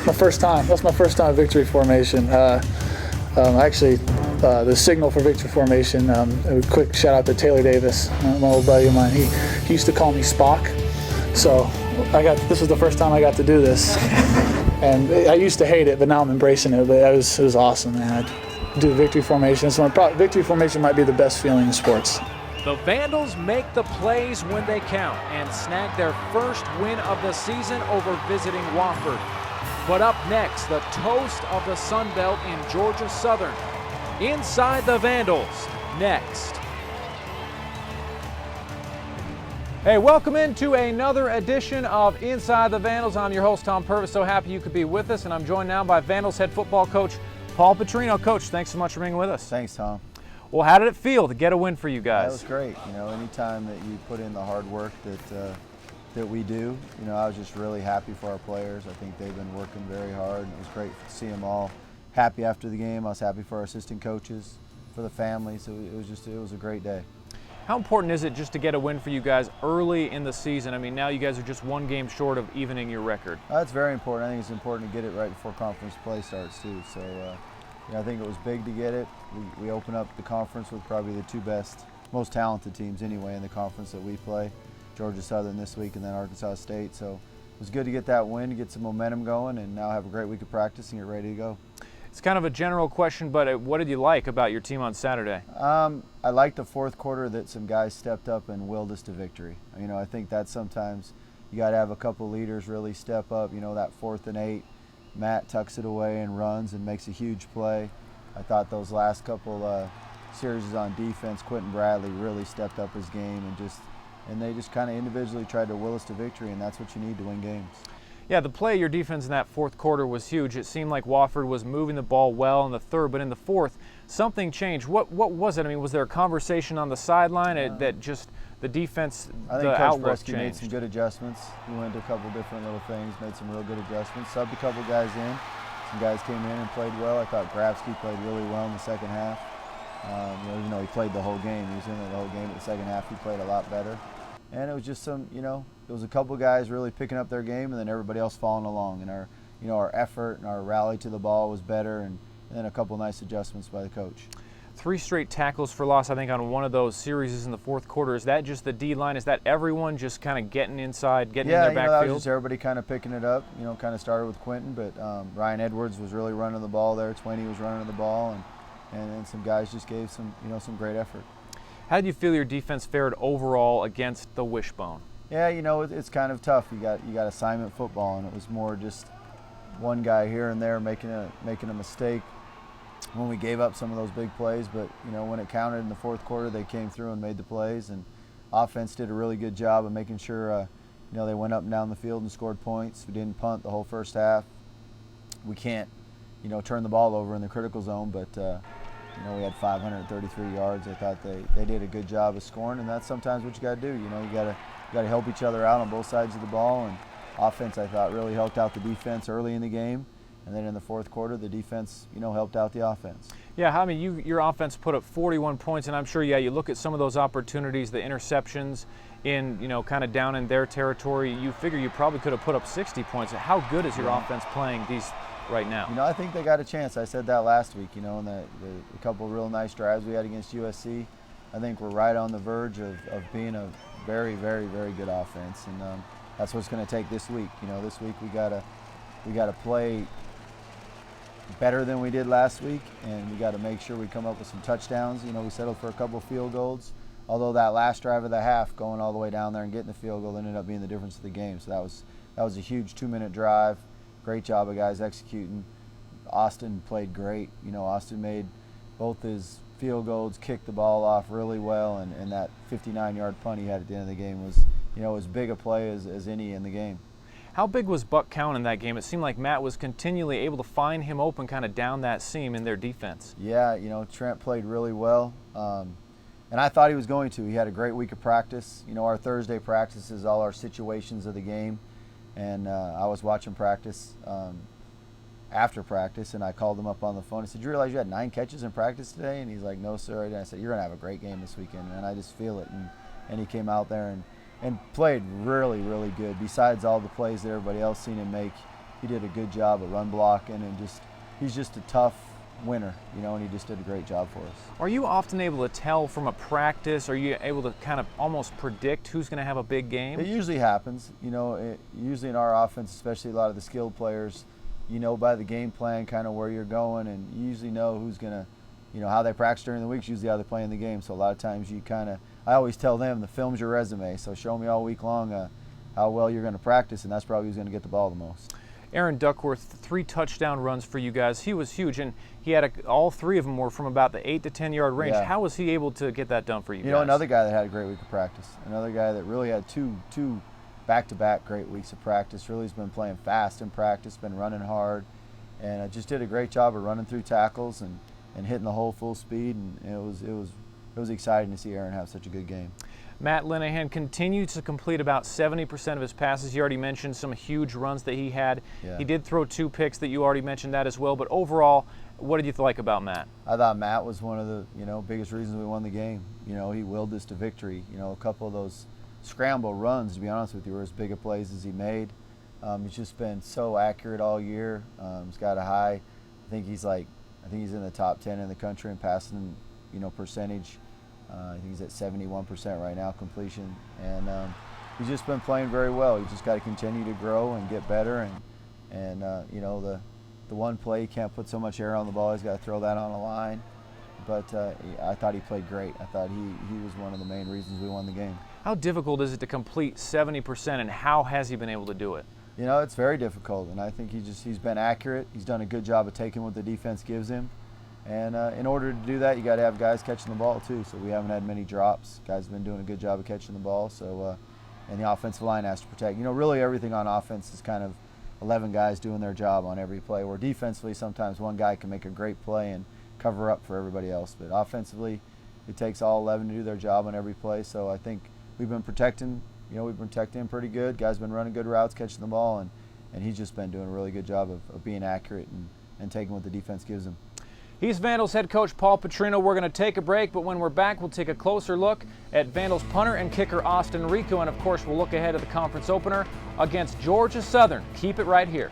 my first time. That's my first time at victory formation. Actually, the signal for victory formation. A quick shout out to Taylor Davis, my old buddy of mine. He used to call me Spock. So this was the first time I got to do this, and I used to hate it, but now I'm embracing it. But it was awesome, man. I do victory formation. So victory formation might be the best feeling in sports. The Vandals make the plays when they count and snag their first win of the season over visiting Wofford. But up next, the toast of the Sun Belt in Georgia Southern. Inside the Vandals, next. Hey, welcome into another edition of Inside the Vandals. I'm your host, Tom Purvis. So happy you could be with us, and I'm joined now by Vandals head football coach Paul Petrino. Coach, thanks so much for being with us. Thanks, Tom. Well, how did it feel to get a win for you guys? That was great. You know, anytime that you put in the hard work that we do, you know, I was just really happy for our players. I think they've been working very hard, and it was great to see them all happy after the game. I was happy for our assistant coaches, for the families. It was a great day. How important is it just to get a win for you guys early in the season? I mean, now you guys are just one game short of evening your record. That's very important. I think it's important to get it right before conference play starts too. So, I think it was big to get it. We open up the conference with probably the two best, most talented teams anyway in the conference that we play. Georgia Southern this week and then Arkansas State. So it was good to get that win, to get some momentum going, and now have a great week of practice and get ready to go. It's kind of a general question, but what did you like about your team on Saturday? I liked the fourth quarter that some guys stepped up and willed us to victory. You know, I think that sometimes you got to have a couple leaders really step up. You know, that 4th and 8, Matt tucks it away and runs and makes a huge play. I thought those last couple series on defense, Quentin Bradley really stepped up his game and they just kind of individually tried to will us to victory, and that's what you need to win games. Yeah, the play of your defense in that fourth quarter was huge. It seemed like Wofford was moving the ball well in the third, but in the fourth, something changed. What was it? I mean, was there a conversation on the sideline that just the defense, I think the Coach outlook Bresky changed? made some good adjustments. He went to a couple different little things, made some real good adjustments, subbed a couple guys in. Some guys came in and played well. I thought Grabsky played really well in the second half. Even though he played the whole game, he was in there the whole game. But the second half, he played a lot better. And it was just it was a couple guys really picking up their game, and then everybody else following along. And our effort and our rally to the ball was better, and then a couple nice adjustments by the coach. 3 straight tackles for loss, I think, on one of those series in the fourth quarter. Is that just the D-line? Is that everyone just kind of getting inside, getting in their backfield? Yeah, that was just everybody kind of picking it up. You know, kind of started with Quentin, but Ryan Edwards was really running the ball there. Twainy was running the ball, and some guys just gave some great effort. How did you feel your defense fared overall against the Wishbone? Yeah, it's kind of tough. You got assignment football, and it was more just one guy here and there making a mistake when we gave up some of those big plays. But when it counted in the fourth quarter, they came through and made the plays, and offense did a really good job of making sure they went up and down the field and scored points. We didn't punt the whole first half. We can't turn the ball over in the critical zone, but we had 533 yards. I thought they did a good job of scoring, and that's sometimes what you got to do. You got to help each other out on both sides of the ball, and offense, I thought, really helped out the defense early in the game, and then in the fourth quarter, the defense, helped out the offense. Yeah, I mean, your offense put up 41 points, and I'm sure, you look at some of those opportunities, the interceptions in, kind of down in their territory, you figure you probably could have put up 60 points. How good is your offense playing these right now? I think they got a chance. I said that last week, in the couple of real nice drives we had against USC. I think we're right on the verge of being a very, very, very good offense, and that's what it's going to take this week. This week we gotta play better than we did last week, and we got to make sure we come up with some touchdowns. We settled for a couple field goals, although that last drive of the half, going all the way down there and getting the field goal, ended up being the difference of the game. So that was a huge 2-minute drive. Great job of guys executing. Austin played great. Austin made both his field goals, kicked the ball off really well, and that 59-yard punt he had at the end of the game was, as big a play as any in the game. How big was Buck Cowan in that game? It seemed like Matt was continually able to find him open kind of down that seam in their defense. Yeah, Trent played really well, and I thought he was going to. He had a great week of practice. Our Thursday practice is all our situations of the game, and I was watching practice after practice, and I called him up on the phone. I said, "You realize you had 9 catches in practice today?" And he's like, "No, sir." And I said, "You're going to have a great game this weekend," and I just feel it. And he came out there and played really, really good. Besides all the plays that everybody else seen him make, he did a good job of run blocking, and he's just a tough winner, you know, and he just did a great job for us. Are you often able to tell from a practice? Are you able to kind of almost predict who's going to have a big game? It usually happens, you know. Usually in our offense, especially a lot of the skilled players, you know by the game plan kind of where you're going, and you usually know who's going to, you know, how they practice during the week is usually how they play in the game. So a lot of times you kind of, I always tell them the film's your resume, so show me all week long how well you're going to practice, and that's probably who's going to get the ball the most. Aaron Duckworth, 3 touchdown runs for you guys. He was huge, and he had all 3 of them were from about the 8 to 10 yard range. Yeah. How was he able to get that done for you guys? You know, another guy that had a great week of practice, another guy that really had two back-to-back great weeks of practice. Really has been playing fast in practice, been running hard, and just did a great job of running through tackles and hitting the hole full speed. And it was exciting to see Aaron have such a good game. Matt Linehan continued to complete about 70% of his passes. You already mentioned some huge runs that he had. Yeah. He did throw 2 picks that you already mentioned that as well. But overall, what did you like about Matt? I thought Matt was one of the biggest reasons we won the game. You know, he willed us to victory. You know, a couple of those scramble runs, to be honest with you, were as big a plays as he made. He's just been so accurate all year. He's got a high. I think he's in the top 10 in the country in passing, you know, percentage. I think he's at 71% right now completion, and he's just been playing very well. He's just got to continue to grow and get better, and you know, the one play, he can't put so much air on the ball. He's got to throw that on a line. But I thought he played great. I thought he was one of the main reasons we won the game. How difficult is it to complete 70%, and how has he been able to do it? You know, it's very difficult, and I think he's been accurate. He's done a good job of taking what the defense gives him. And in order to do that, you got to have guys catching the ball too. So we haven't had many drops. Guys have been doing a good job of catching the ball. So and the offensive line has to protect. You know, really everything on offense is kind of 11 guys doing their job on every play. Where defensively, sometimes one guy can make a great play and cover up for everybody else. But offensively, it takes all 11 to do their job on every play. So I think we've been protecting. You know, we've been protecting him pretty good. Guys been running good routes, catching the ball, and he's just been doing a really good job of being accurate and taking what the defense gives him. He's Vandals head coach Paul Petrino. We're going to take a break, but when we're back, we'll take a closer look at Vandals punter and kicker Austin Rico, and of course, we'll look ahead at the conference opener against Georgia Southern. Keep it right here.